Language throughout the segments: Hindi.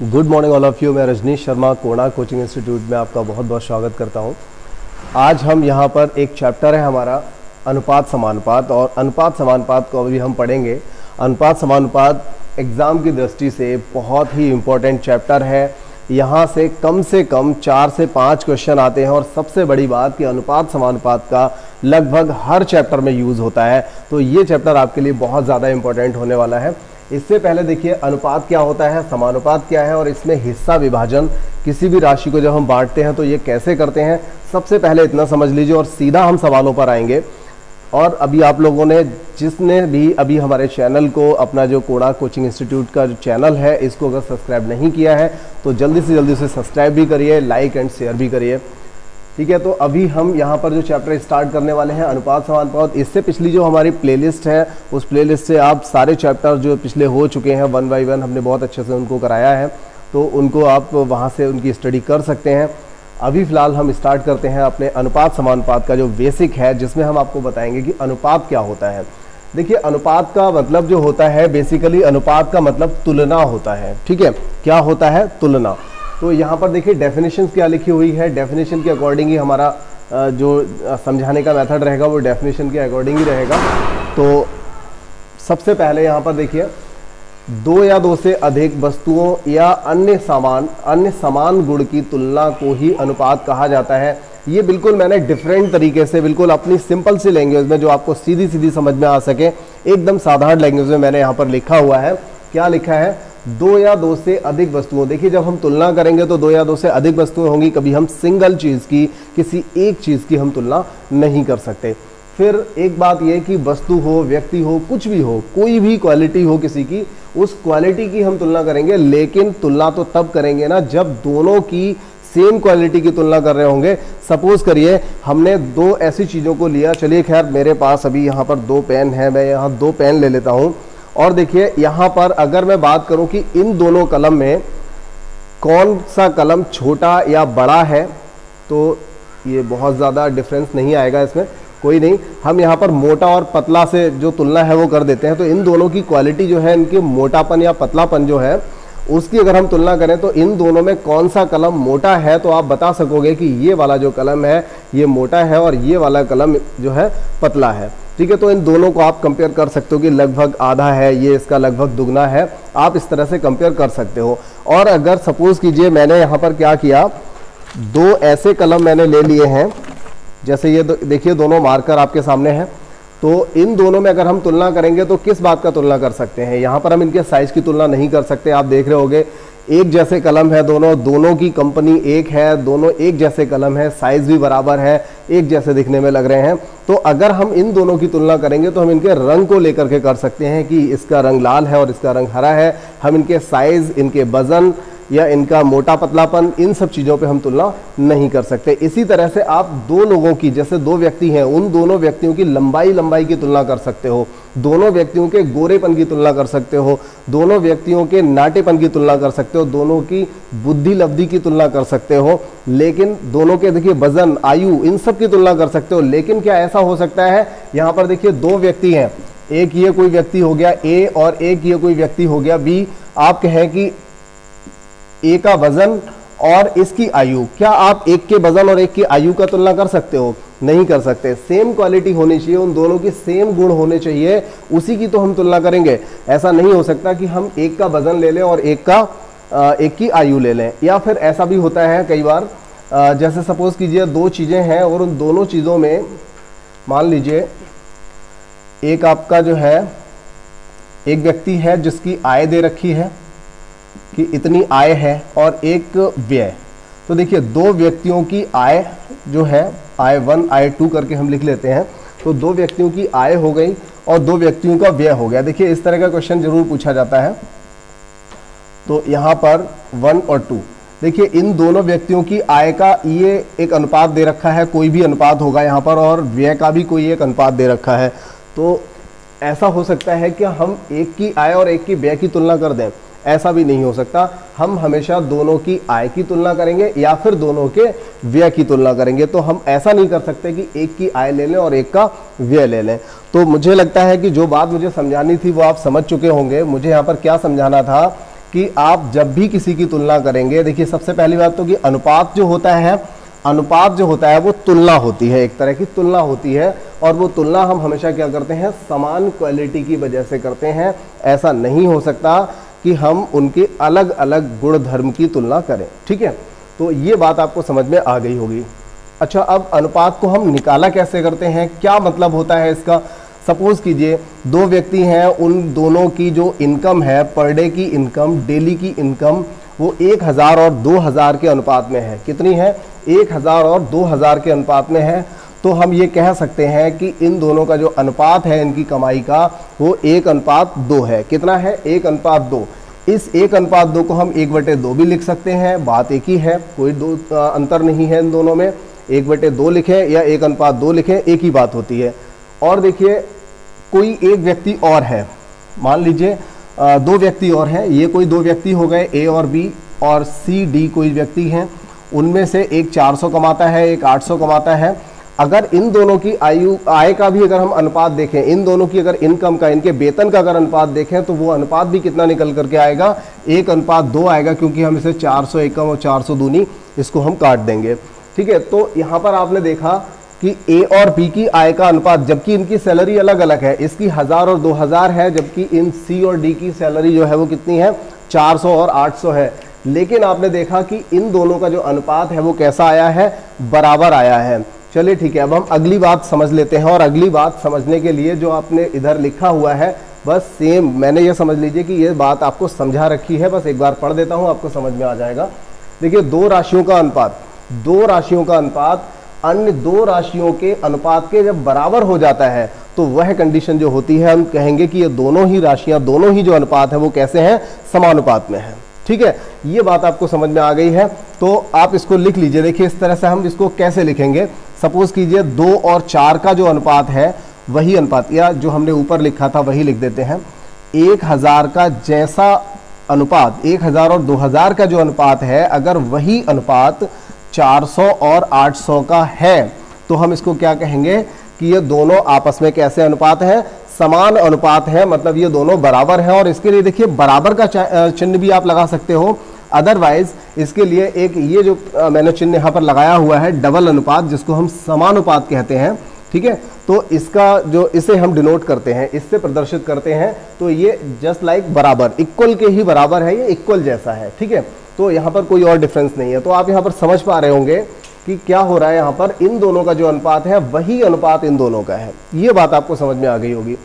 Good morning all of you. मैं रजनीश शर्मा कोणार्क कोचिंग इंस्टीट्यूट में आपका बहुत बहुत स्वागत करता हूं। आज हम यहां पर एक चैप्टर है हमारा अनुपात समानुपात, और अनुपात समानुपात को अभी हम पढ़ेंगे। अनुपात समानुपात एग्ज़ाम की दृष्टि से बहुत ही इम्पोर्टेंट चैप्टर है। यहाँ से कम 4 से 5 क्वेश्चन आते हैं, और सबसे बड़ी बात कि अनुपात समानुपात का लगभग हर चैप्टर में यूज़ होता है। तो ये चैप्टर आपके लिए बहुत ज़्यादा इम्पोर्टेंट होने वाला है। इससे पहले देखिए अनुपात क्या होता है, समानुपात क्या है, और इसमें हिस्सा विभाजन किसी भी राशि को जब हम बांटते हैं तो ये कैसे करते हैं, सबसे पहले इतना समझ लीजिए और सीधा हम सवालों पर आएंगे। और अभी आप लोगों ने जिसने भी अभी हमारे चैनल को, अपना जो कोणार्क कोचिंग इंस्टीट्यूट का जो चैनल है, इसको अगर सब्सक्राइब नहीं किया है तो जल्दी से जल्दी से सब्सक्राइब भी करिए, लाइक एंड शेयर भी करिए। ठीक है, तो अभी हम यहाँ पर जो चैप्टर स्टार्ट करने वाले हैं अनुपात समानुपात। इससे पिछली जो हमारी प्लेलिस्ट है, उस प्लेलिस्ट से आप सारे चैप्टर जो पिछले हो चुके हैं 1 बाय 1 हमने बहुत अच्छे से उनको कराया है, तो उनको आप वहाँ से उनकी स्टडी कर सकते हैं। अभी फ़िलहाल हम स्टार्ट करते हैं अपने अनुपात समानुपात का जो बेसिक है, जिसमें हम आपको बताएंगे कि अनुपात क्या होता है। देखिए, अनुपात का मतलब जो होता है, बेसिकली अनुपात का मतलब तुलना होता है। ठीक है, क्या होता है? तुलना। तो यहाँ पर देखिए डेफिनेशन क्या लिखी हुई है। डेफिनेशन के अकॉर्डिंग ही हमारा जो समझाने का मेथड रहेगा वो डेफिनेशन के अकॉर्डिंग ही रहेगा। तो सबसे पहले यहाँ पर देखिए, 2 या 2 से अधिक वस्तुओं या अन्य समान गुण की तुलना को ही अनुपात कहा जाता है। ये बिल्कुल मैंने डिफरेंट तरीके से, बिल्कुल अपनी सिंपल सी लैंग्वेज में, जो आपको सीधी सीधी समझ में आ सके, एकदम साधारण लैंग्वेज में मैंने यहाँ पर लिखा हुआ है। क्या लिखा है? 2 या 2 से अधिक वस्तुओं। देखिए, जब हम तुलना करेंगे तो 2 या 2 से अधिक वस्तुएं होंगी। कभी हम सिंगल चीज़ की, किसी एक चीज़ की हम तुलना नहीं कर सकते। फिर एक बात यह कि वस्तु हो, व्यक्ति हो, कुछ भी हो, कोई भी क्वालिटी हो किसी की, उस क्वालिटी की हम तुलना करेंगे। लेकिन तुलना तो तब करेंगे ना जब दोनों की सेम क्वालिटी की तुलना कर रहे होंगे। सपोज करिए हमने 2 ऐसी चीज़ों को लिया। चलिए खैर, मेरे पास अभी यहाँ पर 2 पेन है, मैं यहाँ 2 पेन ले लेता हूँ। और देखिए यहाँ पर अगर मैं बात करूं कि इन दोनों कलम में कौन सा कलम छोटा या बड़ा है, तो ये बहुत ज़्यादा डिफरेंस नहीं आएगा इसमें, कोई नहीं। हम यहाँ पर मोटा और पतला से जो तुलना है वो कर देते हैं। तो इन दोनों की क्वालिटी जो है, इनके मोटापन या पतलापन जो है, उसकी अगर हम तुलना करें तो इन दोनों में कौन सा कलम मोटा है, तो आप बता सकोगे कि ये वाला जो कलम है ये मोटा है और ये वाला कलम जो है पतला है। ठीक है, तो इन दोनों को आप कंपेयर कर सकते हो कि लगभग आधा है, ये इसका लगभग दुगना है। आप इस तरह से कंपेयर कर सकते हो। और अगर सपोज कीजिए मैंने यहाँ पर क्या किया, 2 ऐसे कलम मैंने ले लिए हैं, जैसे ये देखिए दोनों मार्कर आपके सामने हैं। तो इन दोनों में अगर हम तुलना करेंगे तो किस बात का तुलना कर सकते हैं? यहाँ पर हम इनके साइज़ की तुलना नहीं कर सकते। आप देख रहे होंगे एक जैसे कलम है, दोनों की कंपनी एक है, दोनों एक जैसे कलम है, साइज़ भी बराबर है, एक जैसे दिखने में लग रहे हैं। तो अगर हम इन दोनों की तुलना करेंगे तो हम इनके रंग को लेकर के कर सकते हैं कि इसका रंग लाल है और इसका रंग हरा है। हम इनके साइज़, इनके वज़न या इनका मोटा पतलापन, इन सब चीज़ों पे हम तुलना नहीं कर सकते। इसी तरह से आप 2 लोगों की, जैसे 2 व्यक्ति हैं, उन दोनों व्यक्तियों की लंबाई की तुलना कर सकते हो, दोनों व्यक्तियों के गोरेपन की तुलना कर सकते हो, दोनों व्यक्तियों के नाटेपन की तुलना कर सकते हो, दोनों की बुद्धि लब्धि की तुलना कर सकते हो। लेकिन दोनों के देखिए वजन, आयु, इन सब की तुलना कर सकते हो। लेकिन क्या ऐसा हो सकता है, यहाँ पर देखिए 2 व्यक्ति हैं, एक ये कोई व्यक्ति हो गया ए और एक ये कोई व्यक्ति हो गया बी। आप कहें कि ए का वजन और इसकी आयु, क्या आप एक के वजन और एक की आयु का तुलना कर सकते हो? नहीं कर सकते। सेम क्वालिटी होनी चाहिए, उन दोनों की सेम गुण होने चाहिए, उसी की तो हम तुलना करेंगे। ऐसा नहीं हो सकता कि हम एक का वजन ले लें और एक की आयु ले लें। या फिर ऐसा भी होता है कई बार, जैसे सपोज कीजिए 2 चीज़ें हैं और उन दोनों चीज़ों में मान लीजिए एक आपका जो है, एक व्यक्ति है जिसकी आय दे रखी है कि इतनी आय है, और एक व्यय। तो देखिए 2 व्यक्तियों की आय जो है, आय 1 आय 2 करके हम लिख लेते हैं। तो 2 व्यक्तियों की आय हो गई और 2 व्यक्तियों का व्यय हो गया। देखिए इस तरह का क्वेश्चन जरूर पूछा जाता है। तो यहाँ पर 1 और 2, देखिए इन दोनों व्यक्तियों की आय का ये एक अनुपात दे रखा है, कोई भी अनुपात होगा यहाँ पर, और व्यय का भी कोई एक अनुपात दे रखा है। तो ऐसा हो सकता है कि हम एक की आय और एक की व्यय की तुलना कर दें, ऐसा भी नहीं हो सकता। हम हमेशा दोनों की आय की तुलना करेंगे या फिर दोनों के व्यय की तुलना करेंगे। तो हम ऐसा नहीं कर सकते कि एक की आय ले लें और एक का व्यय ले लें। तो मुझे लगता है कि जो बात मुझे समझानी थी वो आप समझ चुके होंगे। मुझे यहाँ पर क्या समझाना था कि आप जब भी किसी की तुलना करेंगे, देखिए सबसे पहली बात तो कि अनुपात जो होता है वो तुलना होती है, एक तरह की तुलना होती है, और वो तुलना हम हमेशा क्या करते हैं, समान क्वालिटी की वजह से करते हैं। ऐसा नहीं हो सकता कि हम उनके अलग अलग गुण धर्म की तुलना करें, ठीक है। तो ये बात आपको समझ में आ गई होगी। अच्छा, अब अनुपात को हम निकाला कैसे करते हैं, क्या मतलब होता है इसका। सपोज कीजिए दो व्यक्ति हैं, उन दोनों की जो इनकम है, पर डे की इनकम, डेली की इनकम, वो 1000 और 2000 के अनुपात में है। कितनी है, 1000 और 2000 के अनुपात में है। तो हम ये कह सकते हैं कि इन दोनों का जो अनुपात है इनकी कमाई का, वो 1:2 है। कितना है, 1:2। इस 1:2 को हम 1/2 भी लिख सकते हैं, बात एक ही है, कोई अंतर नहीं है इन दोनों में। 1/2 लिखें या 1:2 लिखें, एक ही बात होती है। और देखिए कोई एक व्यक्ति और है, मान लीजिए 2 व्यक्ति और हैं, ये कोई 2 व्यक्ति हो गए, ए और बी, और सी डी कोई व्यक्ति हैं। उनमें से एक 400 कमाता है, एक 800 कमाता है। अगर इन दोनों की आय का भी अगर हम अनुपात देखें, इन दोनों की अगर इनकम का, इनके वेतन का अगर अनुपात देखें, तो वो अनुपात भी कितना निकल करके आएगा, 1:2 आएगा, क्योंकि हम इसे 400 एकम और 400 दूनी इसको हम काट देंगे, ठीक है। तो यहाँ पर आपने देखा कि ए और बी की आय का अनुपात, जबकि इनकी सैलरी अलग अलग है, इसकी 1000 और 2000 है, जबकि इन सी और डी की सैलरी जो है वो कितनी है, 400 और 800 है। लेकिन आपने देखा कि इन दोनों का जो अनुपात है वो कैसा आया है, बराबर आया है। चलिए ठीक है, अब हम अगली बात समझ लेते हैं। और अगली बात समझने के लिए जो आपने इधर लिखा हुआ है, बस सेम मैंने ये समझ लीजिए कि ये बात आपको समझा रखी है, बस एक बार पढ़ देता हूँ, आपको समझ में आ जाएगा। देखिए, 2 राशियों का अनुपात, 2 राशियों का अनुपात अन्य 2 राशियों के अनुपात के जब बराबर हो जाता है, तो वह कंडीशन जो होती है, हम कहेंगे कि ये दोनों ही राशियां, दोनों ही जो अनुपात है वो कैसे हैं, समानुपात में है, ठीक है। ये बात आपको समझ में आ गई है, तो आप इसको लिख लीजिए। देखिए इस तरह से हम इसको कैसे लिखेंगे, सपोज कीजिए 2 और 4 का जो अनुपात है वही अनुपात, या जो हमने ऊपर लिखा था वही लिख देते हैं। 1000 का जैसा अनुपात, 1000 और 2000 का जो अनुपात है, अगर वही अनुपात 400 और 800 का है, तो हम इसको क्या कहेंगे कि ये दोनों आपस में कैसे अनुपात है, समान अनुपात है, मतलब ये दोनों बराबर हैं। और इसके लिए देखिए बराबर का चिन्ह भी आप लगा सकते हो, अदरवाइज इसके लिए एक ये जो मैंने चिन्ह यहाँ पर लगाया हुआ है, डबल अनुपात, जिसको हम समानुपात कहते हैं, ठीक है। तो इसका जो, इसे हम डिनोट करते हैं, इससे प्रदर्शित करते हैं, तो ये जस्ट लाइक बराबर, इक्वल के ही बराबर है, ये इक्वल जैसा है, ठीक है। तो यहाँ पर कोई और डिफरेंस नहीं है। तो आप यहाँ पर समझ पा रहे होंगे कि क्या हो रहा है, यहाँ पर इन दोनों का जो अनुपात है वही अनुपात इन दोनों का है। ये बात आपको समझ में आ गई होगी।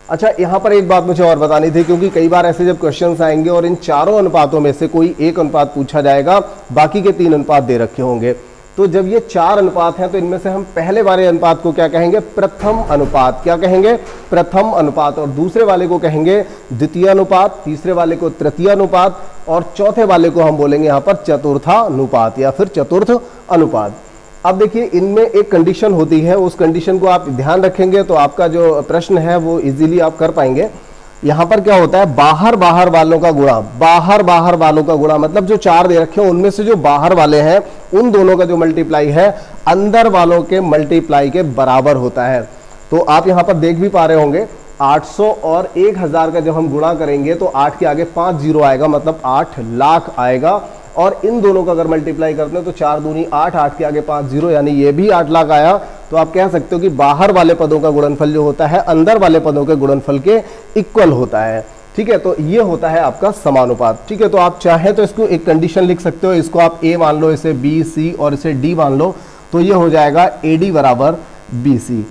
अच्छा, यहाँ पर एक बात मुझे और बतानी थी, क्योंकि कई बार ऐसे जब क्वेश्चंस आएंगे और इन चारों अनुपातों में से कोई एक अनुपात पूछा जाएगा, बाकी के 3 अनुपात दे रखे होंगे, तो जब ये 4 अनुपात हैं, तो इनमें से हम पहले वाले अनुपात को क्या कहेंगे, प्रथम अनुपात। क्या कहेंगे, प्रथम अनुपात। और दूसरे वाले को कहेंगे द्वितीय अनुपात, तीसरे वाले को तृतीय अनुपात, और चौथे वाले को हम बोलेंगे यहाँ पर चतुर्थानुपात या फिर चतुर्थ अनुपात। अब देखिए, इनमें एक कंडीशन होती है, उस कंडीशन को आप ध्यान रखेंगे तो आपका जो प्रश्न है वो इजीली आप कर पाएंगे। यहाँ पर क्या होता है, बाहर वालों का गुणा, बाहर वालों का गुणा, मतलब जो 4 दे रखे हैं उनमें से जो बाहर वाले हैं उन दोनों का जो मल्टीप्लाई है अंदर वालों के मल्टीप्लाई के बराबर होता है। तो आप यहाँ पर देख भी पा रहे होंगे, 800 और 1000 का जब हम गुणा करेंगे तो 8 के आगे 5 जीरो आएगा, मतलब 8 लाख आएगा। और इन दोनों का अगर मल्टीप्लाई करते हैं तो 4 दूनी 8, 8 के आगे 5 जीरो, यानी ये भी 8 लाख आया। तो आप कह सकते हो कि बाहर वाले पदों का गुणनफल जो होता है अंदर वाले पदों के गुणनफल के इक्वल होता है, ठीक है। तो ये होता है आपका समानुपात, ठीक है। तो आप चाहे तो इसको एक कंडीशन लिख सकते हो, इसको आप ए मान लो, इसे बी, सी और इसे डी मान लो, तो ये हो जाएगा AD बराबर BC।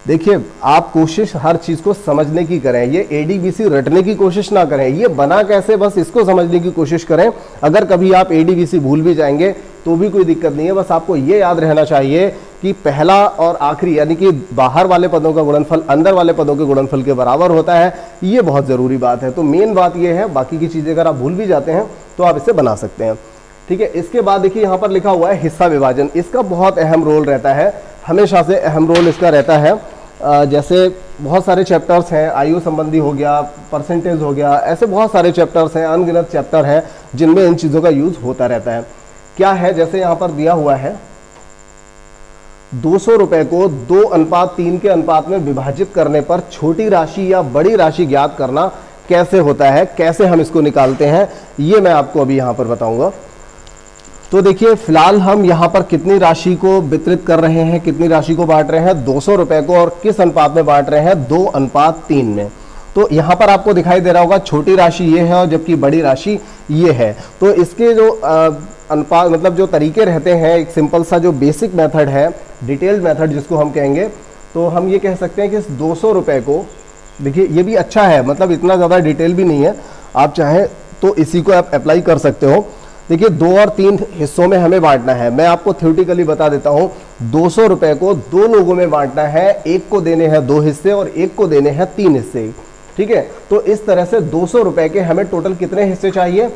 देखिए, आप कोशिश हर चीज को समझने की करें, ये ADBC रटने की कोशिश ना करें, ये बना कैसे बस इसको समझने की कोशिश करें। अगर कभी आप ADBC भूल भी जाएंगे तो भी कोई दिक्कत नहीं है, बस आपको ये याद रहना चाहिए कि पहला और आखिरी, यानी कि बाहर वाले पदों का गुणनफल अंदर वाले पदों के गुणनफल के बराबर होता है। ये बहुत जरूरी बात है। तो मेन बात ये है, बाकी की चीजें अगर आप भूल भी जाते हैं तो आप इसे बना सकते हैं, ठीक है। इसके बाद देखिए यहाँ पर लिखा हुआ है हिस्सा विभाजन, इसका बहुत अहम रोल रहता है, हमेशा से अहम रोल इसका रहता है। जैसे बहुत सारे चैप्टर्स हैं, आयु संबंधी हो गया, परसेंटेज हो गया, ऐसे बहुत सारे चैप्टर्स हैं, अनगिनत चैप्टर हैं जिनमें इन चीज़ों का यूज होता रहता है। क्या है, जैसे यहाँ पर दिया हुआ है 200 रुपए को 2:3 के अनुपात में विभाजित करने पर छोटी राशि या बड़ी राशि ज्ञात करना, कैसे होता है, कैसे हम इसको निकालते हैं, ये मैं आपको अभी यहाँ पर बताऊंगा। तो देखिए फिलहाल हम यहाँ पर कितनी राशि को वितरित कर रहे हैं, कितनी राशि को बांट रहे हैं, 200 रुपए को, और किस अनुपात में बांट रहे हैं, 2:3 में। तो यहाँ पर आपको दिखाई दे रहा होगा छोटी राशि ये है और जबकि बड़ी राशि ये है। तो इसके जो अनुपात मतलब जो तरीके रहते हैं, एक सिंपल सा जो बेसिक मेथड है, डिटेल्ड मेथड जिसको हम कहेंगे, तो हम ये कह सकते हैं कि इस 200 रुपए को, देखिए ये भी अच्छा है, मतलब इतना ज़्यादा डिटेल भी नहीं है, आप चाहें तो इसी को आप अप्लाई कर सकते हो। देखिए 2 और 3 हिस्सों में हमें बांटना है। मैं आपको थ्योरेटिकली बता देता हूँ, 200 रुपए को 2 लोगों में बांटना है, एक को देने हैं 2 हिस्से और एक को देने हैं 3 हिस्से, ठीक है। तो इस तरह से 200 रुपए के हमें टोटल कितने हिस्से चाहिए,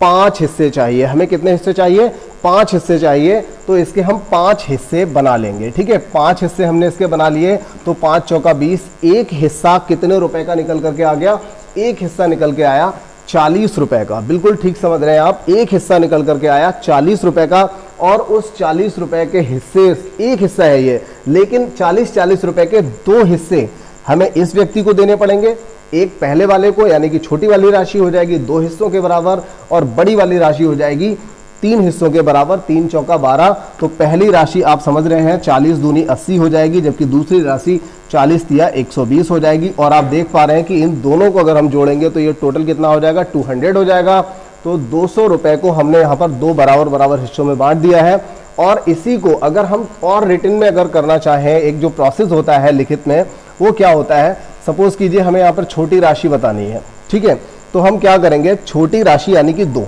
5 हिस्से चाहिए। हमें कितने हिस्से चाहिए, 5 हिस्से चाहिए। तो इसके हम 5 हिस्से बना लेंगे, ठीक है। 5 हिस्से हमने इसके बना लिए, तो 5 चौका 20, एक हिस्सा कितने रुपए का निकल करके आ गया, एक हिस्सा निकल के आया 40 रुपए का। बिल्कुल ठीक समझ रहे हैं आप, एक हिस्सा निकल करके आया 40 रुपए का। और उस 40 रुपए के हिस्से, एक हिस्सा है ये, लेकिन 40 रुपए के 2 हिस्से हमें इस व्यक्ति को देने पड़ेंगे। एक पहले वाले को, यानी कि छोटी वाली राशि हो जाएगी 2 हिस्सों के बराबर, और बड़ी वाली राशि हो जाएगी 3 हिस्सों के बराबर, 3 चौका 12। तो पहली राशि आप समझ रहे हैं 40 दूनी 80 हो जाएगी, जबकि दूसरी राशि 40 तिया 120 हो जाएगी। और आप देख पा रहे हैं कि इन दोनों को अगर हम जोड़ेंगे तो ये टोटल कितना हो जाएगा, 200 हो जाएगा। तो 200 रुपए को हमने यहाँ पर 2 बराबर हिस्सों में बांट दिया है। और इसी को अगर हम और रिटन में अगर करना चाहें, एक जो प्रोसेस होता है लिखित में, वो क्या होता है, सपोज कीजिए हमें यहाँ पर छोटी राशि बतानी है, ठीक है। तो हम क्या करेंगे, छोटी राशि यानी कि 2,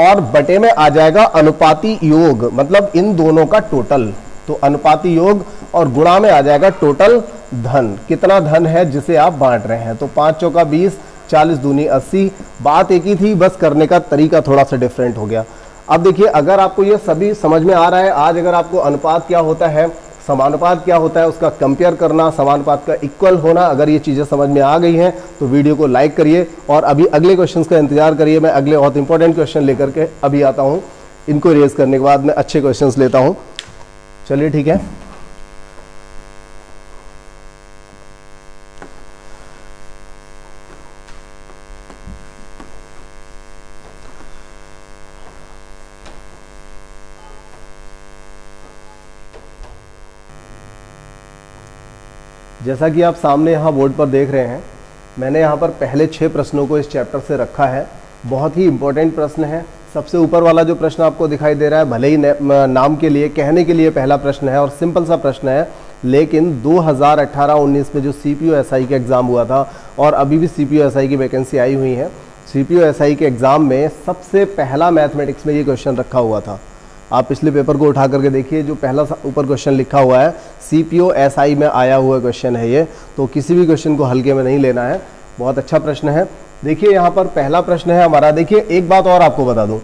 और बटे में आ जाएगा अनुपाती योग, मतलब इन दोनों का टोटल। तो अनुपाती योग और गुणा में आ जाएगा टोटल धन, कितना धन है जिसे आप बांट रहे हैं। तो 5 चौका 20, 40 दूनी 80, बात एक ही थी, बस करने का तरीका थोड़ा सा डिफरेंट हो गया। अब देखिए अगर आपको ये सभी समझ में आ रहा है, आज अगर आपको अनुपात क्या होता है, समानुपात क्या होता है, उसका कंपेयर करना, समानुपात का इक्वल होना, अगर ये चीज़ें समझ में आ गई हैं तो वीडियो को लाइक करिए और अभी अगले क्वेश्चंस का इंतजार करिए। मैं अगले बहुत इंपॉर्टेंट क्वेश्चन लेकर के अभी आता हूँ, इनको रेज करने के बाद मैं अच्छे क्वेश्चंस लेता हूँ। चलिए ठीक है। जैसा कि आप सामने यहाँ बोर्ड पर देख रहे हैं, मैंने यहाँ पर पहले 6 प्रश्नों को इस चैप्टर से रखा है। बहुत ही इंपॉर्टेंट प्रश्न है। सबसे ऊपर वाला जो प्रश्न आपको दिखाई दे रहा है, भले ही नाम के लिए, कहने के लिए पहला प्रश्न है और सिंपल सा प्रश्न है, लेकिन 2018-19 में जो CPO-SI का एग्ज़ाम हुआ था, और अभी भी CPO-SI की वैकेंसी आई हुई है, CPO-SI के एग्ज़ाम में सबसे पहला मैथमेटिक्स में ये क्वेश्चन रखा हुआ था। आप पिछले पेपर को उठा करके देखिए, जो पहला ऊपर क्वेश्चन लिखा हुआ है CPO-SI में आया हुआ क्वेश्चन है ये। तो किसी भी क्वेश्चन को हल्के में नहीं लेना है, बहुत अच्छा प्रश्न है। देखिए यहाँ पर पहला प्रश्न है हमारा। देखिए एक बात और आपको बता दूं,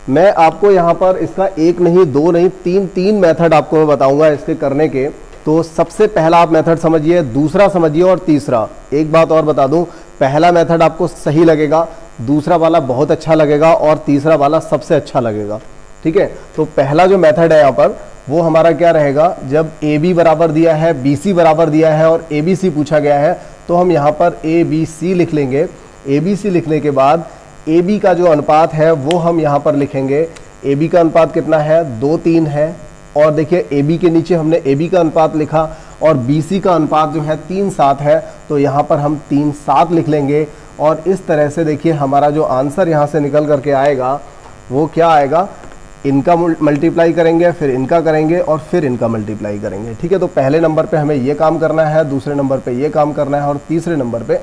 मैं आपको यहाँ पर इसका 1 नहीं 2 नहीं 3 मेथड आपको मैं बताऊंगा इसके करने के। तो सबसे पहला आप मेथड समझिए, दूसरा समझिए और तीसरा। एक बात और बता दूं, पहला मेथड आपको सही लगेगा, दूसरा वाला बहुत अच्छा लगेगा और तीसरा वाला सबसे अच्छा लगेगा, ठीक है। तो पहला जो मेथड है यहाँ पर वो हमारा क्या रहेगा, जब AB बराबर दिया है, BC बराबर दिया है और ABC पूछा गया है, तो हम यहाँ पर ABC लिख लेंगे। ABC लिखने के बाद AB का जो अनुपात है वो हम यहाँ पर लिखेंगे। AB का अनुपात कितना है, 2:3 है। और देखिए AB के नीचे हमने AB का अनुपात लिखा और BC का अनुपात जो है 3:7 है, तो यहाँ पर हम 3:7 लिख लेंगे। और इस तरह से देखिए हमारा जो आंसर यहाँ से निकल करके आएगा वो क्या आएगा, इनका मल्टीप्लाई करेंगे, फिर इनका करेंगे और फिर इनका मल्टीप्लाई करेंगे, ठीक है। तो पहले नंबर पे हमें ये काम करना है, दूसरे नंबर पे ये काम करना है और तीसरे नंबर पे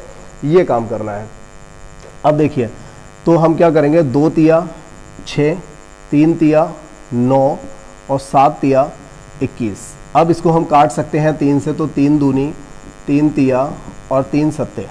ये काम करना है। अब देखिए तो हम क्या करेंगे, 2 तिया 6, 3 तिया 9 और 7 तिया 21। अब इसको हम काट सकते हैं 3 से, तो 3 दूनी 3 तिया और 3 सत्ते।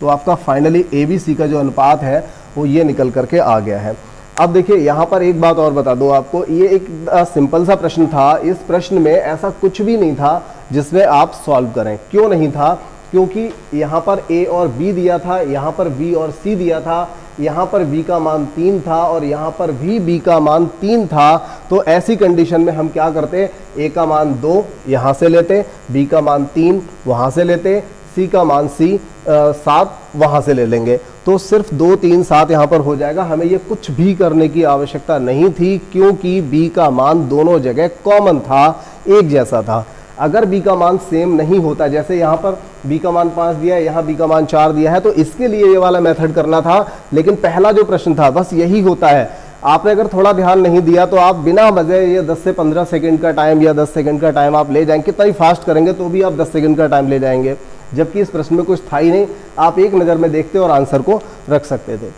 तो आपका फाइनली ABC का जो अनुपात है वो ये निकल करके आ गया है। अब देखिए यहाँ पर एक बात और बता दूं आपको, ये एक सिंपल सा प्रश्न था। इस प्रश्न में ऐसा कुछ भी नहीं था जिसमें आप सॉल्व करें। क्यों नहीं था, क्योंकि यहाँ पर A और B दिया था, यहाँ पर B और C दिया था, यहाँ पर B का मान 3 था और यहाँ पर भी B का मान 3 था। तो ऐसी कंडीशन में हम क्या करते, A का मान 2 यहाँ से लेते, B का मान 3 वहाँ से लेते, सी का मान सी 7 वहां से ले लेंगे, तो सिर्फ 2 3 7 यहाँ पर हो जाएगा। हमें ये कुछ भी करने की आवश्यकता नहीं थी क्योंकि बी का मान दोनों जगह कॉमन था, एक जैसा था। अगर बी का मान सेम नहीं होता, जैसे यहाँ पर बी का मान 5 दिया है, यहाँ बी का मान 4 दिया है, तो इसके लिए ये वाला मेथड करना था। लेकिन पहला जो प्रश्न था बस यही होता है, आपने अगर थोड़ा ध्यान नहीं दिया तो आप बिना वजह ये 10 से 15 सेकंड का टाइम या 10 सेकंड का टाइम आप ले जाएंगे, कितना ही फास्ट करेंगे तो भी आप 10 सेकंड का टाइम ले जाएंगे, जबकि इस प्रश्न में कुछ था ही नहीं। आप एक नज़र में देखते और आंसर को रख सकते थे।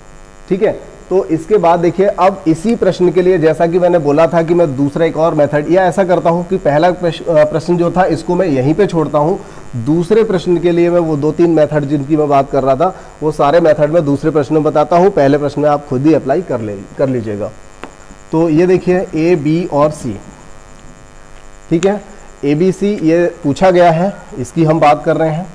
ठीक है, तो इसके बाद देखिए, अब इसी प्रश्न के लिए जैसा कि मैंने बोला था कि मैं दूसरा एक और मेथड या ऐसा करता हूं कि पहला प्रश्न जो था इसको मैं यहीं पे छोड़ता हूं, दूसरे प्रश्न के लिए मैं वो 2-3 मेथड जिनकी मैं बात कर रहा था वो सारे मेथड में दूसरे प्रश्न में बताता हूं, पहले प्रश्न में आप खुद ही अप्लाई कर लीजिएगा। तो ये देखिए ए बी और सी, ठीक है, ए बी सी ये पूछा गया है, इसकी हम बात कर रहे हैं।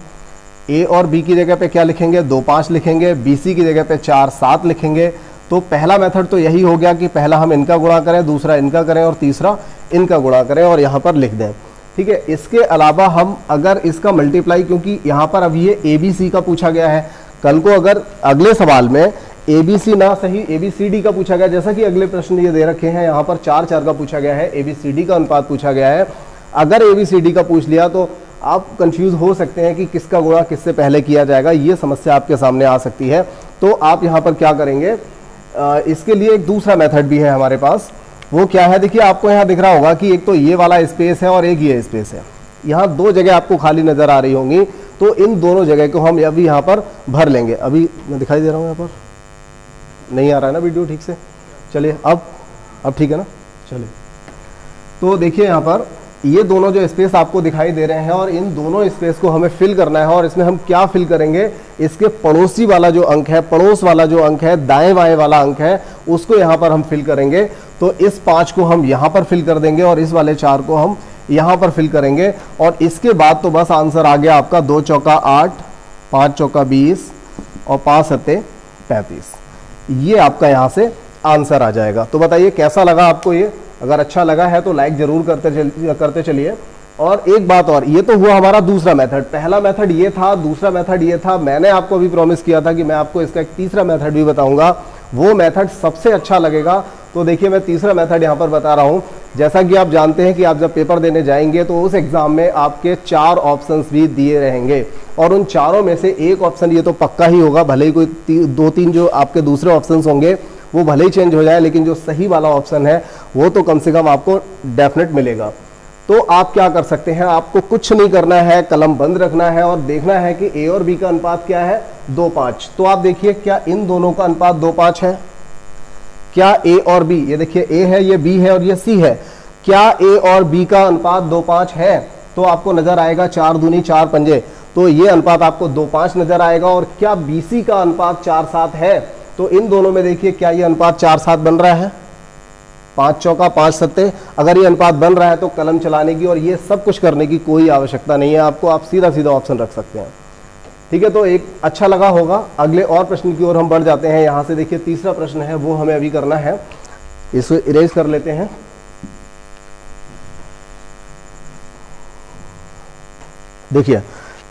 ए और बी की जगह पे क्या लिखेंगे, 2 5 लिखेंगे, बी सी की जगह पे 4 7 लिखेंगे। तो पहला मेथड तो यही हो गया कि पहला हम इनका गुणा करें, दूसरा इनका करें और तीसरा इनका गुणा करें और यहाँ पर लिख दें। ठीक है, इसके अलावा हम अगर इसका मल्टीप्लाई, क्योंकि यहाँ पर अभी ये ए बी सी का पूछा गया है, कल को अगर अगले सवाल में ए बी सी ना सही ए बी सी डी का पूछा गया, जैसा कि अगले प्रश्न ये दे रखे हैं, यहाँ पर 4 4 का पूछा गया है, ए बी सी डी का अनुपात पूछा गया है। अगर ए बी सी डी का पूछ लिया तो आप कंफ्यूज हो सकते हैं कि किसका गुणा किससे पहले किया जाएगा, ये समस्या आपके सामने आ सकती है। तो आप यहाँ पर क्या करेंगे, इसके लिए एक दूसरा मेथड भी है हमारे पास। वो क्या है, देखिए आपको यहाँ दिख रहा होगा कि एक तो ये वाला स्पेस है और एक ये स्पेस है, यहाँ 2 जगह आपको खाली नजर आ रही होंगी, तो इन दोनों जगह को हम अभी यहाँ पर भर लेंगे। अभी मैं दिखाई दे रहा हूँ, यहाँ पर नहीं आ रहा है ना वीडियो ठीक से, चलिए अब ठीक है ना, चलिए। तो देखिए यहाँ पर ये दोनों जो स्पेस आपको दिखाई दे रहे हैं और इन दोनों स्पेस को हमें फिल करना है। और इसमें हम क्या फिल करेंगे, इसके पड़ोसी वाला जो अंक है, पड़ोस वाला जो अंक है, दाएं बाएं वाला अंक है, उसको यहाँ पर हम फिल करेंगे। तो इस 5 को हम यहाँ पर फिल कर देंगे और इस वाले 4 को हम यहाँ पर फिल करेंगे। और इसके बाद तो बस आंसर आ गया आपका 2 चौका 8, 5 चौका 20 और 5 सत्ते 35। ये आपका यहाँ से आंसर आ जाएगा। तो बताइए कैसा लगा आपको ये, अगर अच्छा लगा है तो लाइक जरूर करते चलिए। और एक बात और, ये तो हुआ हमारा दूसरा मेथड, पहला मेथड ये था, दूसरा मेथड ये था। मैंने आपको अभी प्रॉमिस किया था कि मैं आपको इसका एक तीसरा मेथड भी बताऊंगा, वो मेथड सबसे अच्छा लगेगा। तो देखिए मैं तीसरा मेथड यहाँ पर बता रहा हूँ। जैसा कि आप जानते हैं कि आप जब पेपर देने जाएंगे तो उस एग्जाम में आपके 4 ऑप्शंस भी दिए रहेंगे और उन चारों में से एक ऑप्शन ये तो पक्का ही होगा, भले ही कोई 2-3 जो आपके दूसरे ऑप्शंस होंगे वो भले ही चेंज हो जाए, लेकिन जो सही वाला ऑप्शन है वो तो कम से कम आपको डेफिनेट मिलेगा। तो आप क्या कर सकते हैं, आपको कुछ नहीं करना है, कलम बंद रखना है और देखना है कि ए और बी का अनुपात क्या है, 2-5। तो आप देखिए क्या इन दोनों का अनुपात 2-5 है, क्या ए और बी, ये देखिए ए है, ये बी है और ये सी है, क्या ए और बी का अनुपात 2-5 है? तो आपको नजर आएगा 4 दूनी 4 पंजे, तो ये अनुपात आपको 2-5 नजर आएगा। और क्या बीसी का अनुपात 4-7 है? तो इन दोनों में देखिए क्या ये अनुपात 4-7 बन रहा है, 5 चौका 5 सत्ते। अगर ये अनुपात बन रहा है तो कलम चलाने की और ये सब कुछ करने की कोई आवश्यकता नहीं है आपको, आप सीधा सीधा ऑप्शन रख सकते हैं। ठीक है, तो एक अच्छा लगा होगा। अगले और प्रश्न की ओर हम बढ़ जाते हैं। यहाँ से देखिए तीसरा प्रश्न है वो हमें अभी करना है, इसको इरेज कर लेते हैं। देखिए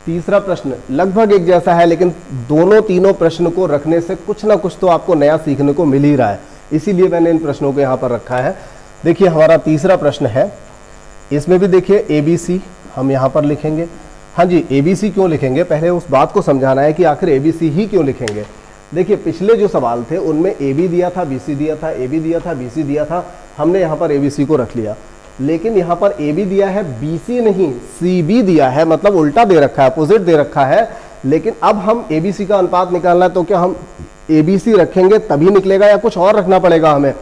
तीसरा प्रश्न लगभग एक जैसा है, लेकिन तीनों प्रश्न को रखने से कुछ ना कुछ तो आपको नया सीखने को मिल ही रहा है, इसीलिए मैंने इन प्रश्नों को यहाँ पर रखा है। देखिए हमारा तीसरा प्रश्न है, इसमें भी देखिए ABC हम यहाँ पर लिखेंगे। हाँ जी, ABC क्यों लिखेंगे, पहले उस बात को समझाना है कि आखिर ABC ही क्यों लिखेंगे। देखिए पिछले जो सवाल थे उनमें AB दिया था, BC दिया था, AB दिया था, BC दिया था, हमने यहाँ पर ABC को रख लिया। लेकिन यहाँ पर AB दिया है, BC नहीं CB दिया है, मतलब उल्टा दे रखा है, अपोजिट दे रखा है। लेकिन अब हम ABC का अनुपात निकालना है, तो क्या हम ABC रखेंगे तभी निकलेगा या कुछ और रखना पड़ेगा हमें?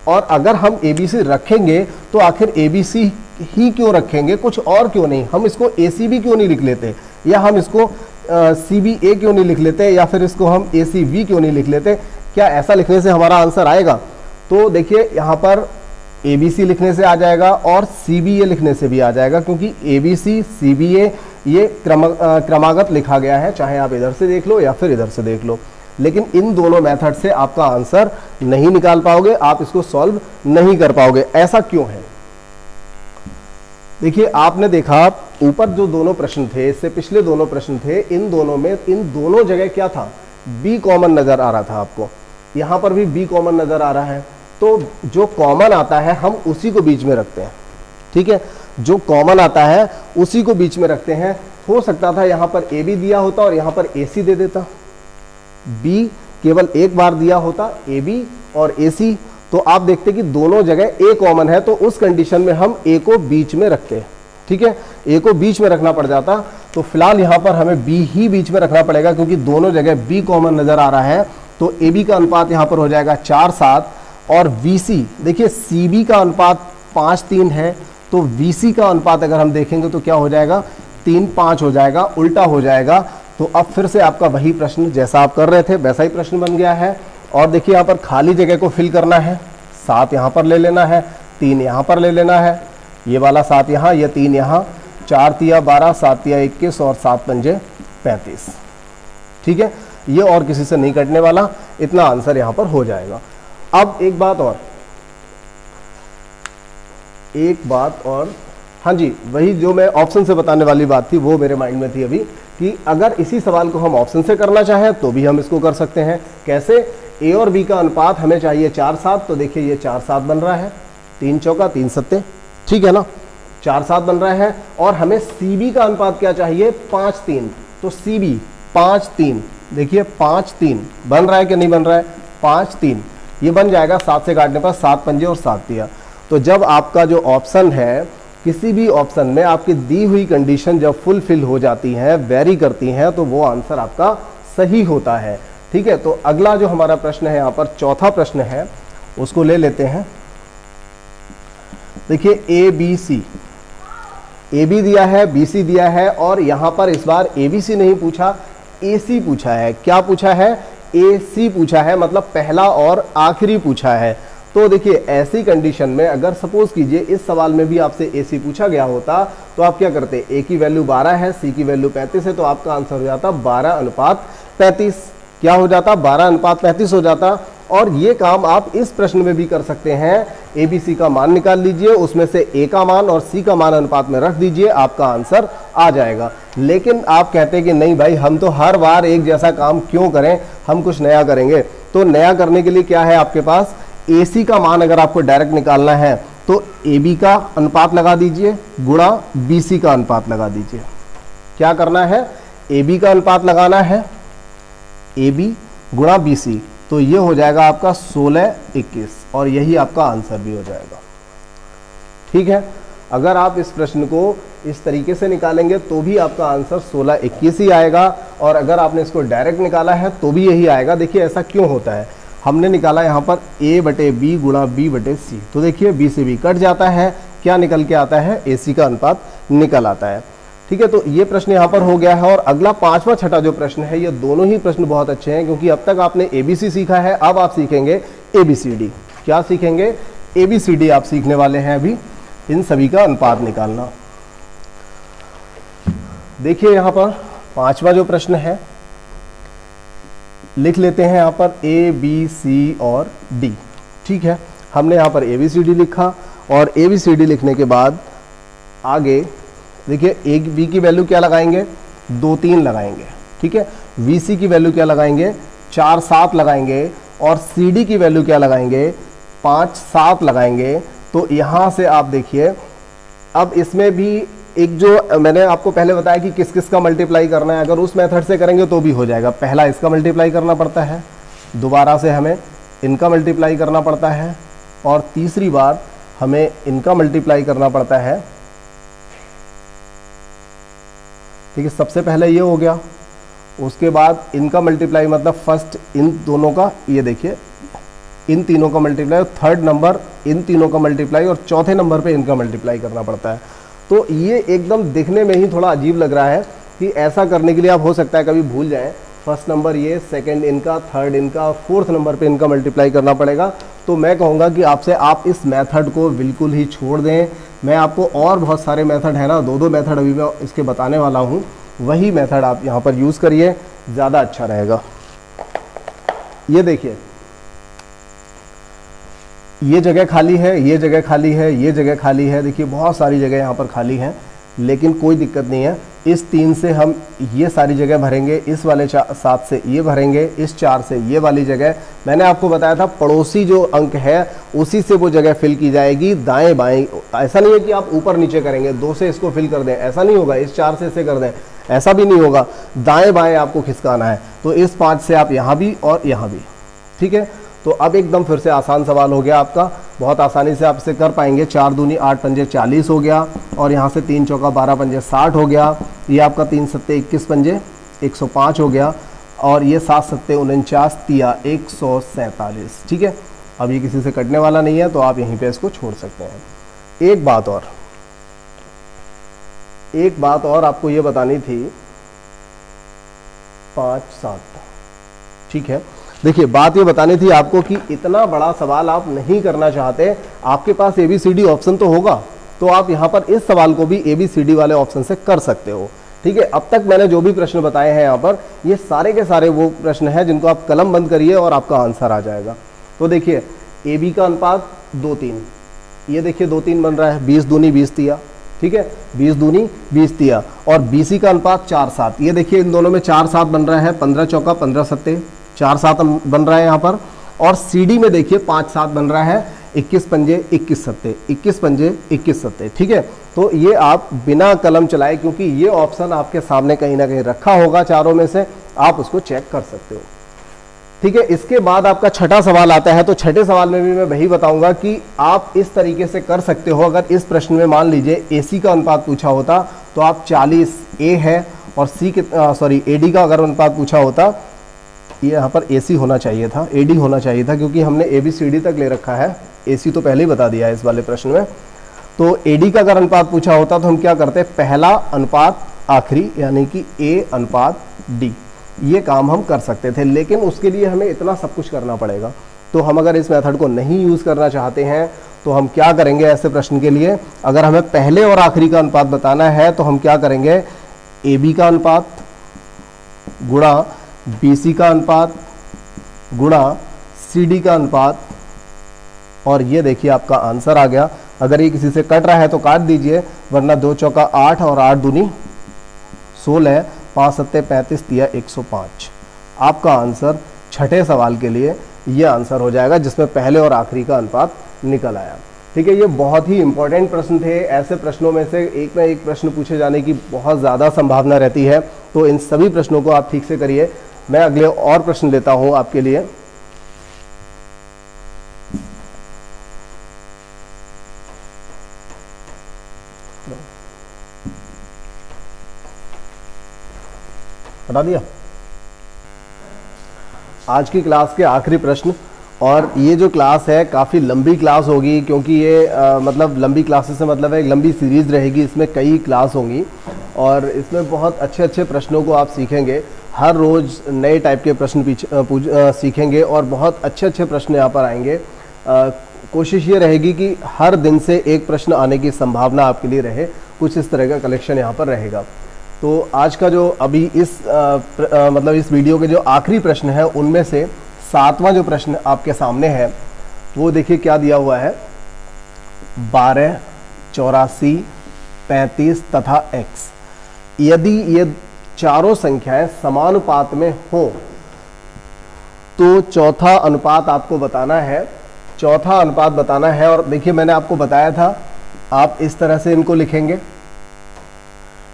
और अगर हम ABC रखेंगे तो आखिर ABC ही क्यों रखेंगे, कुछ और क्यों नहीं? हम इसको ACB क्यों नहीं लिख लेते, या हम इसको CBA क्यों नहीं लिख लेते, या फिर इसको हम ACB क्यों नहीं लिख लेते? क्या ऐसा लिखने से हमारा आंसर आएगा? तो देखिए यहाँ पर ABC लिखने से आ जाएगा और CBA लिखने से भी आ जाएगा, क्योंकि ABC CBA ये क्रमागत लिखा गया है, चाहे आप इधर से देख लो या फिर इधर से देख लो। लेकिन इन दोनों मेथड से आपका आंसर नहीं निकाल पाओगे, आप इसको सॉल्व नहीं कर पाओगे। ऐसा क्यों है? देखिए आपने देखा ऊपर जो दोनों प्रश्न थे, इससे पिछले दोनों प्रश्न थे, इन दोनों में इन दोनों जगह क्या था, बी कॉमन नजर आ रहा था आपको। यहाँ पर भी बी कॉमन नजर आ रहा है, तो जो कॉमन आता है हम उसी को बीच में रखते हैं। ठीक है, जो कॉमन आता है उसी को बीच में रखते हैं। हो सकता था यहाँ पर ए बी दिया होता और यहाँ पर ए सी दे देता, बी केवल एक बार दिया होता, ए बी और ए सी, तो आप देखते कि दोनों जगह ए कॉमन है, तो उस कंडीशन में हम ए को बीच में रखते हैं। ठीक है, ए को बीच में रखना पड़ जाता, तो फिलहाल यहाँ पर हमें बी ही बीच में रखना पड़ेगा क्योंकि दोनों जगह बी कॉमन नजर आ रहा है। तो ए बी का अनुपात यहाँ पर हो जाएगा 4-7 और वी सी, देखिए सी बी का अनुपात 5-3 है, तो वी सी का अनुपात अगर हम देखेंगे तो क्या हो जाएगा, 3-5 हो जाएगा, उल्टा हो जाएगा। तो अब फिर से आपका वही प्रश्न जैसा आप कर रहे थे वैसा ही प्रश्न बन गया है। और देखिए यहाँ पर खाली जगह को फिल करना है, 7 यहाँ पर ले लेना है, 3 यहाँ पर ले लेना है, ये वाला 7 यहाँ, ये 3 यहाँ, 4 तिया 12, 7 तिया 21 और 7 पंजे 35। ठीक है, ये और किसी से नहीं कटने वाला, इतना आंसर यहाँ पर हो जाएगा। अब एक बात और हाँ जी, वही जो मैं ऑप्शन से बताने वाली बात थी वो मेरे माइंड में थी अभी, कि अगर इसी सवाल को हम ऑप्शन से करना चाहें तो भी हम इसको कर सकते हैं। कैसे, ए और बी का अनुपात हमें चाहिए 4-7, तो देखिए ये 4-7 बन रहा है, 3 चौका 3 सत्ते, ठीक है ना, 4-7 बन रहा है। और हमें सी बी का अनुपात क्या चाहिए, 5-3, तो सी बी 5-3, देखिए 5-3 बन रहा है कि नहीं बन रहा है, 5-3 ये बन जाएगा, 7 से काटने पर 7 पंजे और 7 तिया। तो जब आपका जो ऑप्शन है, किसी भी ऑप्शन में आपकी दी हुई कंडीशन जब फुलफिल हो जाती हैं, वेरी करती हैं, तो वो आंसर आपका सही होता है। ठीक है, तो अगला जो हमारा प्रश्न है यहाँ पर चौथा प्रश्न है, उसको ले लेते हैं। देखिए A B C, A B दिया है, बी सी दिया है, और यहाँ पर इस बार ए बी सी नहीं पूछा, ए सी पूछा है। क्या पूछा है, ए सी पूछा है, मतलब पहला और आखिरी पूछा है। तो देखिए ऐसी कंडीशन में अगर सपोज कीजिए इस सवाल में भी आपसे ए सी पूछा गया होता, तो आप क्या करते, ए की वैल्यू 12 है, सी की वैल्यू 35 है, तो आपका आंसर हो जाता 12:35। क्या हो जाता, 12:35 हो जाता। और ये काम आप इस प्रश्न में भी कर सकते हैं, ए बी सी का मान निकाल लीजिए, उसमें से ए का मान और सी का मान अनुपात में रख दीजिए, आपका आंसर आ जाएगा। लेकिन आप कहते हैं कि नहीं भाई, हम तो हर बार एक जैसा काम क्यों करें, हम कुछ नया करेंगे। तो नया करने के लिए क्या है आपके पास, ए सी का मान अगर आपको डायरेक्ट निकालना है तो ए बी का अनुपात लगा दीजिए गुणा बी सी का अनुपात लगा दीजिए। क्या करना है, ए बी का अनुपात लगाना है, ए बी गुणा बी सी, तो ये हो जाएगा आपका 16-21 और यही आपका आंसर भी हो जाएगा। ठीक है, अगर आप इस प्रश्न को इस तरीके से निकालेंगे तो भी आपका आंसर 16-21 ही आएगा, और अगर आपने इसको डायरेक्ट निकाला है तो भी यही आएगा। देखिए ऐसा क्यों होता है, हमने निकाला यहाँ पर a/b गुणा b/c, तो देखिए b से b कट जाता है, क्या निकल के आता है, ac का अनुपात निकल आता है। ठीक है, तो ये प्रश्न यहाँ पर हो गया है। और अगला पांचवा छठा जो प्रश्न है, ये दोनों ही प्रश्न बहुत अच्छे हैं, क्योंकि अब तक आपने ABC सीखा है, अब आप सीखेंगे ABCD। क्या सीखेंगे, ABCD आप सीखने वाले हैं अभी, इन सभी का अनुपात निकालना। देखिए यहाँ पर पांचवा जो प्रश्न है, लिख लेते हैं यहाँ पर ABC और D। ठीक है, हमने यहाँ पर ABCD लिखा, और ABCD लिखने के बाद आगे देखिए ए बी की वैल्यू क्या लगाएंगे, 2-3 लगाएंगे। ठीक है, VC की वैल्यू क्या लगाएंगे, 4-7 लगाएंगे, और CD की वैल्यू क्या लगाएंगे, 5-7 लगाएंगे। तो यहाँ से आप देखिए, अब इसमें भी एक जो मैंने आपको पहले बताया कि किस किस का मल्टीप्लाई करना है, अगर उस मेथड से करेंगे तो भी हो जाएगा। पहला इसका मल्टीप्लाई करना पड़ता है, दोबारा से हमें इनका मल्टीप्लाई करना पड़ता है, और तीसरी बार हमें इनका मल्टीप्लाई करना पड़ता है। ठीक है, सबसे पहले ये हो गया, उसके बाद इनका मल्टीप्लाई, मतलब फर्स्ट इन दोनों का, ये देखिए इन तीनों का मल्टीप्लाई, थर्ड नंबर इन तीनों का मल्टीप्लाई, और चौथे नंबर पे इनका मल्टीप्लाई करना पड़ता है। तो ये एकदम दिखने में ही थोड़ा अजीब लग रहा है कि ऐसा करने के लिए आप हो सकता है कभी भूल जाएं, फर्स्ट नंबर ये, सेकंड इनका, थर्ड इनका, फोर्थ नंबर पे इनका मल्टीप्लाई करना पड़ेगा। तो मैं कहूँगा कि आपसे आप इस मेथड को बिल्कुल ही छोड़ दें। मैं आपको और बहुत सारे मेथड है ना, 2-2 मेथड अभी मैं इसके बताने वाला हूँ, वही मेथड आप यहाँ पर यूज़ करिए, ज़्यादा अच्छा रहेगा। ये देखिए, ये जगह खाली है, ये जगह खाली है, ये जगह खाली है, देखिए बहुत सारी जगह यहाँ पर खाली है। लेकिन कोई दिक्कत नहीं है। इस 3 से हम ये सारी जगह भरेंगे, इस वाले 7 से ये भरेंगे, इस 4 से ये वाली जगह। मैंने आपको बताया था पड़ोसी जो अंक है उसी से वो जगह फिल की जाएगी, दाएं बाएं। ऐसा नहीं है कि आप ऊपर नीचे करेंगे, 2 से इसको फिल कर दें, ऐसा नहीं होगा। इस 4 से इसे कर दें, ऐसा भी नहीं होगा। दाएं बाएं आपको खिसकाना है। तो इस 5 से आप यहाँ भी और यहाँ भी, ठीक है। तो अब एकदम फिर से आसान सवाल हो गया आपका, बहुत आसानी से आप इसे कर पाएंगे। 4 दूनी 8 पंजे 40 हो गया, और यहाँ से 3 चौका 12 पंजे 60 हो गया। ये आपका 3 सत्ते 21 पंजे 105 हो गया, और ये 7 सत्ते 49 तिया 147, ठीक है। अब ये किसी से कटने वाला नहीं है, तो आप यहीं पे इसको छोड़ सकते हैं। एक बात और आपको ये बतानी थी, 5 7, ठीक है। देखिए बात ये बतानी थी आपको कि इतना बड़ा सवाल आप नहीं करना चाहते, आपके पास ABCD ऑप्शन तो होगा, तो आप यहाँ पर इस सवाल को भी ABCD वाले ऑप्शन से कर सकते हो, ठीक है। अब तक मैंने जो भी प्रश्न बताए हैं यहाँ पर, ये सारे के सारे वो प्रश्न हैं जिनको आप कलम बंद करिए और आपका आंसर आ जाएगा। तो देखिए AB का अनुपात 2 3, ये देखिए 2 3 बन रहा है, 20 दूनी 20 तिया, ठीक है, 20 दूनी 20 तिया। और BC का अनुपात 4 7, ये देखिए इन दोनों में 4 7 बन रहा है, 15 चौका 15 सत्ते 4 7 बन रहा है यहाँ पर। और CD में देखिए 5 7 बन रहा है, 21 पंजे 21 सत्ते 21 पंजे 21 सत्ते, ठीक है। तो ये आप बिना कलम चलाए, क्योंकि ये ऑप्शन आपके सामने कहीं ना कहीं रखा होगा चारों में से, आप उसको चेक कर सकते हो, ठीक है। इसके बाद आपका छठा सवाल आता है। तो छठे सवाल में भी मैं वही बताऊंगा कि आप इस तरीके से कर सकते हो। अगर इस प्रश्न में मान लीजिए AC का अनुपात पूछा होता तो आप 40 A है, और AD का अगर अनुपात पूछा होता, ये यहाँ पर AC होना चाहिए था, AD होना चाहिए था, क्योंकि हमने ABCD तक ले रखा है, AC तो पहले ही बता दिया है इस वाले प्रश्न में। तो AD का अगर अनुपात पूछा होता तो हम क्या करते, पहला अनुपात आखिरी, यानी कि A अनुपात D, ये काम हम कर सकते थे। लेकिन उसके लिए हमें इतना सब कुछ करना पड़ेगा। तो हम अगर इस मेथड को नहीं यूज़ करना चाहते हैं तो हम क्या करेंगे ऐसे प्रश्न के लिए, अगर हमें पहले और आखिरी का अनुपात बताना है तो हम क्या करेंगे, AB का अनुपात गुणा BC का अनुपात गुणा CD का अनुपात, और ये देखिए आपका आंसर आ गया। अगर ये किसी से कट रहा है तो काट दीजिए, वरना 2 चौका 8 और 8 दूनी 16, 5 सत्ते 35 तिया 105। आपका आंसर छठे सवाल के लिए ये आंसर हो जाएगा, जिसमें पहले और आखिरी का अनुपात निकल आया, ठीक है। ये बहुत ही इंपॉर्टेंट प्रश्न थे। ऐसे प्रश्नों में से एक ना एक प्रश्न पूछे जाने की बहुत ज़्यादा संभावना रहती है, तो इन सभी प्रश्नों को आप ठीक से करिए। मैं अगले और प्रश्न लेता हूं आपके लिए। बता दिया आज की क्लास के आखिरी प्रश्न। और ये जो क्लास है काफ़ी लंबी क्लास होगी, क्योंकि ये मतलब लंबी क्लासेस से मतलब है एक लंबी सीरीज़ रहेगी, इसमें कई क्लास होंगी और इसमें बहुत अच्छे अच्छे प्रश्नों को आप सीखेंगे। हर रोज़ नए टाइप के प्रश्न सीखेंगे और बहुत अच्छे अच्छे प्रश्न यहाँ पर आएंगे। कोशिश ये रहेगी कि हर दिन से एक प्रश्न आने की संभावना आपके लिए रहे, कुछ इस तरह का कलेक्शन यहाँ पर रहेगा। तो आज का जो अभी मतलब इस वीडियो के जो आखिरी प्रश्न है, उनमें से 7वां जो प्रश्न आपके सामने है वो देखिए क्या दिया हुआ है, 12, 84, 35 तथा x। यदि ये चारों संख्याएं समानुपात में हो तो चौथा अनुपात आपको बताना है, चौथा अनुपात बताना है। और देखिए मैंने आपको बताया था आप इस तरह से इनको लिखेंगे।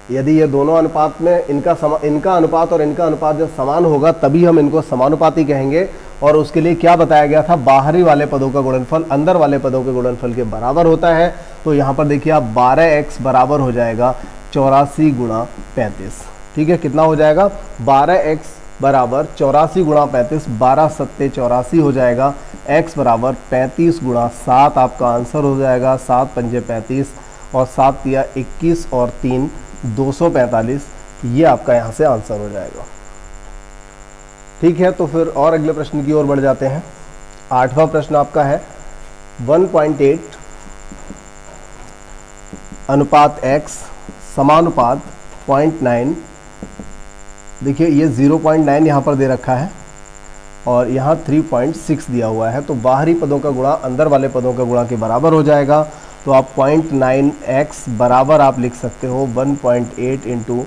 यदि ये दोनों अनुपात में इनका अनुपात और इनका अनुपात जब समान होगा तभी हम इनको समानुपाती कहेंगे। और उसके लिए क्या बताया गया था, बाहरी वाले पदों का गुणनफल अंदर वाले पदों के गुणनफल के बराबर होता है। तो यहाँ पर देखिए आप 12x बराबर हो जाएगा 84 गुणा 35। ठीक है, कितना हो जाएगा, 12x बराबर 84 गुणा 35, 12 सत्ते 84 हो जाएगा। x बराबर 35 गुणा 7 आपका आंसर हो जाएगा, 7 पंजे 35 और 7 तिया 21 और 3 245। ये आपका यहाँ से आंसर हो जाएगा। ठीक है, तो फिर और अगले प्रश्न की ओर बढ़ जाते हैं। 8वां प्रश्न आपका है 1.8 अनुपात x समानुपात 0.9। देखिए ये 0.9 यहाँ पर दे रखा है और यहाँ 3.6 दिया हुआ है। तो बाहरी पदों का गुणा अंदर वाले पदों का गुणा के बराबर हो जाएगा। तो आप 0.9x बराबर आप लिख सकते हो 1.8 इंटू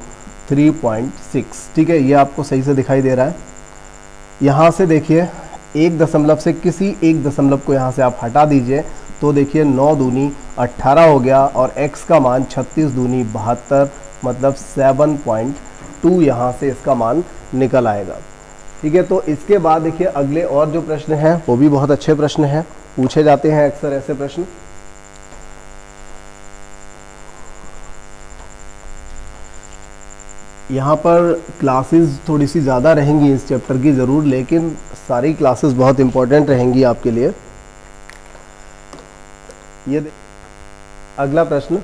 3.6। ठीक है, ये आपको सही से दिखाई दे रहा है। यहाँ से देखिए 1 दशमलव से किसी 1 दशमलव को यहाँ से आप हटा दीजिए तो देखिए 9 दूनी 18 हो गया और x का मान 36 दूनी 72 मतलब 7.2 यहाँ से इसका मान निकल आएगा। ठीक है, तो इसके बाद देखिए अगले और जो प्रश्न हैं वो भी बहुत अच्छे प्रश्न हैं, पूछे जाते हैं अक्सर ऐसे प्रश्न। यहाँ पर क्लासेस थोड़ी सी ज़्यादा रहेंगी इस चैप्टर की ज़रूर, लेकिन सारी क्लासेस बहुत इंपॉर्टेंट रहेंगी आपके लिए। ये अगला प्रश्न,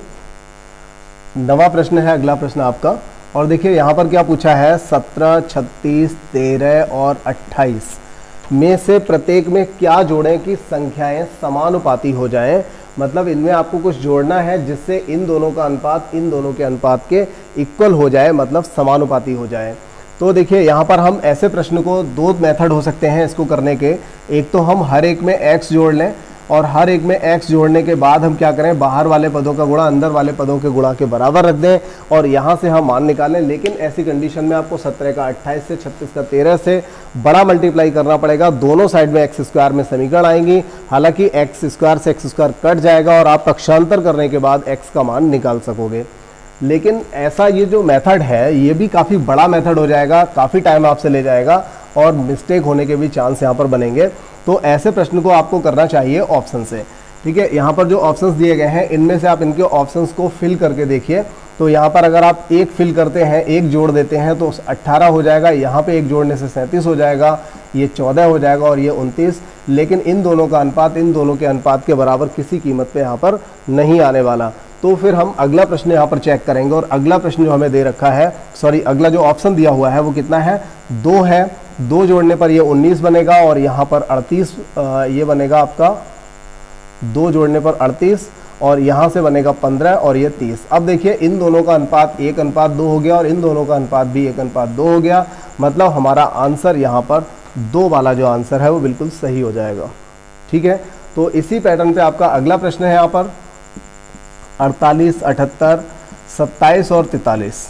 नवा प्रश्न है अगला प्रश्न आपका, और देखिए यहाँ पर क्या पूछा है, 17, 36, 13 और 28 में से प्रत्येक में क्या जोड़ें कि संख्याएं समानुपाती हो जाएं। मतलब इनमें आपको कुछ जोड़ना है जिससे इन दोनों का अनुपात इन दोनों के अनुपात के इक्वल हो जाए, मतलब समानुपाती हो जाए। तो देखिए यहाँ पर हम ऐसे प्रश्न को 2 मेथड हो सकते हैं इसको करने के। एक तो हम हर एक में x जोड़ लें और हर एक में x जोड़ने के बाद हम क्या करें, बाहर वाले पदों का गुणा अंदर वाले पदों के गुणा के बराबर रख दें और यहाँ से हम मान निकालें। लेकिन ऐसी कंडीशन में आपको 17 का 28 से 36 का 13 से बड़ा मल्टीप्लाई करना पड़ेगा। दोनों साइड में x स्क्वायर में समीकरण आएंगी। हालांकि x स्क्वायर से x स्क्वायर कट जाएगा और आप पक्षांतर करने के बाद x का मान निकाल सकोगे। लेकिन ऐसा ये जो मेथड है ये भी काफ़ी बड़ा मेथड हो जाएगा, काफ़ी टाइम आपसे ले जाएगा और मिस्टेक होने के भी चांस यहाँ पर बनेंगे। तो ऐसे प्रश्न को आपको करना चाहिए ऑप्शन से। ठीक है, यहाँ पर जो ऑप्शंस दिए गए हैं इनमें से आप इनके ऑप्शंस को फिल करके देखिए। तो यहाँ पर अगर आप 1 फिल करते हैं, 1 जोड़ देते हैं तो 18 हो जाएगा, यहाँ पे 1 जोड़ने से 37 हो जाएगा, ये 14 हो जाएगा और ये 29। लेकिन इन दोनों का अनुपात इन दोनों के अनुपात के बराबर किसी कीमत पे यहाँ पर नहीं आने वाला। तो फिर हम अगला प्रश्न यहाँ पर चेक करेंगे और अगला प्रश्न जो हमें दे रखा है, सॉरी अगला जो ऑप्शन दिया हुआ है वो कितना है, 2 है। 2 जोड़ने पर ये 19 बनेगा और यहाँ पर 38 ये बनेगा आपका, 2 जोड़ने पर 38 और यहाँ से बनेगा 15 और ये 30। अब देखिए इन दोनों का अनुपात 1:2 हो गया और इन दोनों का अनुपात भी 1:2 हो गया। मतलब हमारा आंसर यहाँ पर 2 वाला जो आंसर है वो बिल्कुल सही हो जाएगा। ठीक है, तो इसी पैटर्न पे आपका अगला प्रश्न है यहाँ पर 48, 78, 27 और 43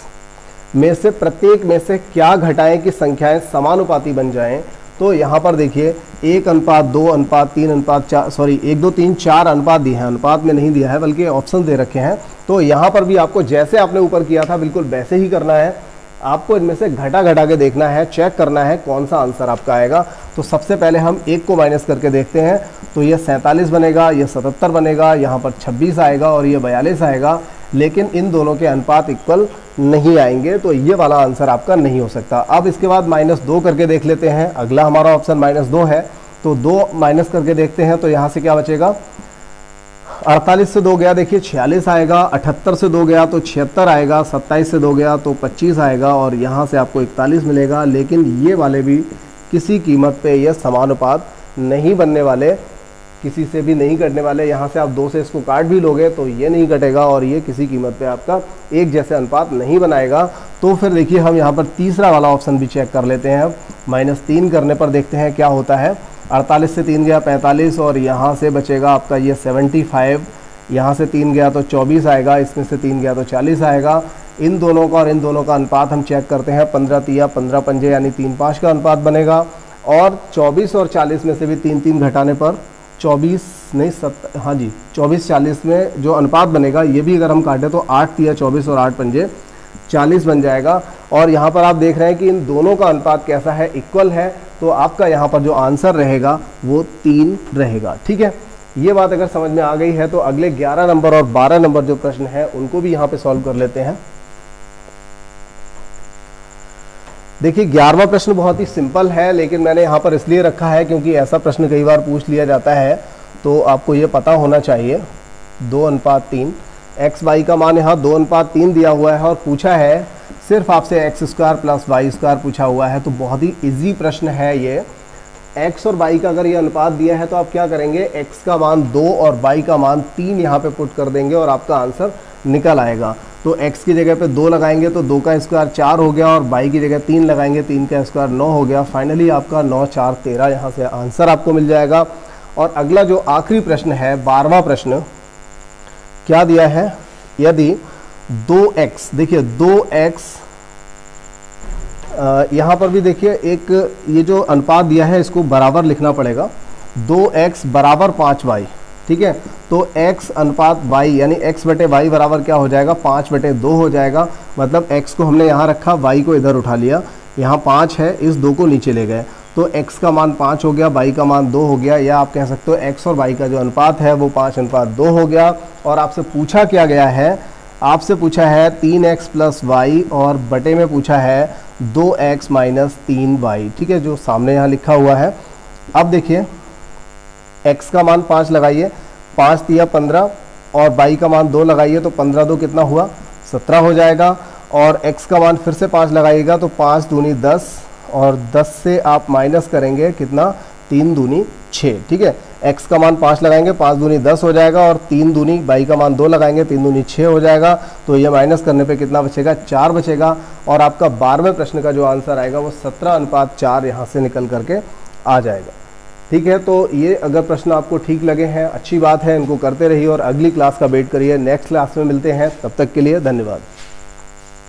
में से प्रत्येक में से क्या घटाएं कि संख्याएं समानुपाती बन जाएं। तो यहाँ पर देखिए 1:2:3:4 सॉरी 1, 2, 3, 4 अनुपात दिए हैं, अनुपात में नहीं दिया है बल्कि ऑप्शन दे रखे हैं। तो यहाँ पर भी आपको जैसे आपने ऊपर किया था बिल्कुल वैसे ही करना है। आपको इनमें से घटा घटा के देखना है, चेक करना है कौन सा आंसर आपका आएगा। तो सबसे पहले हम 1 को माइनस करके देखते हैं। तो ये 47 बनेगा, ये 77 बनेगा, यहाँ पर 26 आएगा और ये 42 आएगा। लेकिन इन दोनों के अनुपात इक्वल नहीं आएंगे, तो ये वाला आंसर आपका नहीं हो सकता। अब इसके बाद -2 करके देख लेते हैं। अगला हमारा ऑप्शन -2 है, तो 2 माइनस करके देखते हैं। तो यहाँ से क्या बचेगा, 48 से 2 गया देखिए 46 आएगा, 78 से 2 गया तो 76 आएगा, 27 से 2 गया तो 25 आएगा और यहाँ से आपको 41 मिलेगा। लेकिन ये वाले भी किसी कीमत पे ये समानुपात नहीं बनने वाले, किसी से भी नहीं कटने वाले। यहाँ से आप 2 से इसको काट भी लोगे तो ये नहीं कटेगा और ये किसी कीमत पे आपका एक जैसे अनुपात नहीं बनाएगा। तो फिर देखिए हम यहाँ पर तीसरा वाला ऑप्शन भी चेक कर लेते हैं। अब -3 करने पर देखते हैं क्या होता है। 48 से 3 गया 45 और यहाँ से बचेगा आपका ये 75। यहाँ से 3 गया तो 24 आएगा, इसमें से 3 गया तो 40 आएगा। इन दोनों का और इन दोनों का अनुपात हम चेक करते हैं। 15 तिया 15 पंजे यानी 3-5 का अनुपात बनेगा। और 24 और 40 में से भी 3-3 घटाने पर 24 नहीं 24-40 में जो अनुपात बनेगा ये भी अगर हम काटें तो 8 तिया 24 और 8 पंजे 40 बन जाएगा। और यहाँ पर आप देख रहे हैं कि इन दोनों का अनुपात कैसा है, इक्वल है। तो आपका यहाँ पर जो आंसर रहेगा वो 3 रहेगा। ठीक है, ये बात अगर समझ में आ गई है तो अगले 11 नंबर और 12 नंबर जो प्रश्न है उनको भी यहाँ पे सॉल्व कर लेते हैं। देखिए 11वां प्रश्न बहुत ही सिंपल है, लेकिन मैंने यहाँ पर इसलिए रखा है क्योंकि ऐसा प्रश्न कई बार पूछ लिया जाता है, तो आपको ये पता होना चाहिए। 2:3 एक्स वाई का मान यहाँ 2:3 दिया हुआ है और पूछा है सिर्फ आपसे x² + y² पूछा हुआ है। तो बहुत ही इजी प्रश्न है ये। x और y का अगर ये अनुपात दिया है तो आप क्या करेंगे, x का मान 2 और y का मान 3 यहाँ पे पुट कर देंगे और आपका आंसर निकल आएगा। तो x की जगह पे 2 लगाएंगे तो 2 का स्क्वायर 4 हो गया और y की जगह 3 लगाएंगे, 3 का स्क्वायर 9 हो गया। फाइनली आपका 9, 4, 13 यहाँ से आंसर आपको मिल जाएगा। और अगला जो आखिरी प्रश्न है 12वां प्रश्न, क्या दिया है, यदि 2x, देखिए 2x, यहाँ पर भी देखिए एक ये जो अनुपात दिया है इसको बराबर लिखना पड़ेगा, 2x बराबर 5y, ठीक है। तो x अनुपात y यानी x बटे y बराबर क्या हो जाएगा, 5 बटे 2 हो जाएगा। मतलब x को हमने यहाँ रखा, y को इधर उठा लिया, यहाँ 5 है, इस 2 को नीचे ले गए, तो x का मान 5 हो गया, y का मान 2 हो गया, या आप कह सकते हो x और y का जो अनुपात है वो 5:2 हो गया। और आपसे पूछा क्या गया है, आपसे पूछा है 3x प्लस वाई और बटे में पूछा है 2x माइनस 3y, ठीक है, जो सामने यहाँ लिखा हुआ है। अब देखिए x का मान 5 लगाइए, 5 दिया 15 और y का मान 2 लगाइए, तो 15 2 कितना हुआ, 17 हो जाएगा। और x का मान फिर से 5 लगाइएगा तो 5 दूनी 10, और 10 से आप माइनस करेंगे कितना, 3 दूनी 6, ठीक है। x का मान 5 लगाएंगे, 5 दूनी 10 हो जाएगा, और 3 दूनी y का मान 2 लगाएंगे, 3 दूनी 6 हो जाएगा। तो ये माइनस करने पे कितना बचेगा, 4 बचेगा। और आपका 12वें प्रश्न का जो आंसर आएगा वो 17:4 यहाँ से निकल करके आ जाएगा, ठीक है। तो ये अगर प्रश्न आपको ठीक लगे हैं, अच्छी बात है, इनको करते रहिए और अगली क्लास का वेट करिए। नेक्स्ट क्लास में मिलते हैं, तब तक के लिए धन्यवाद।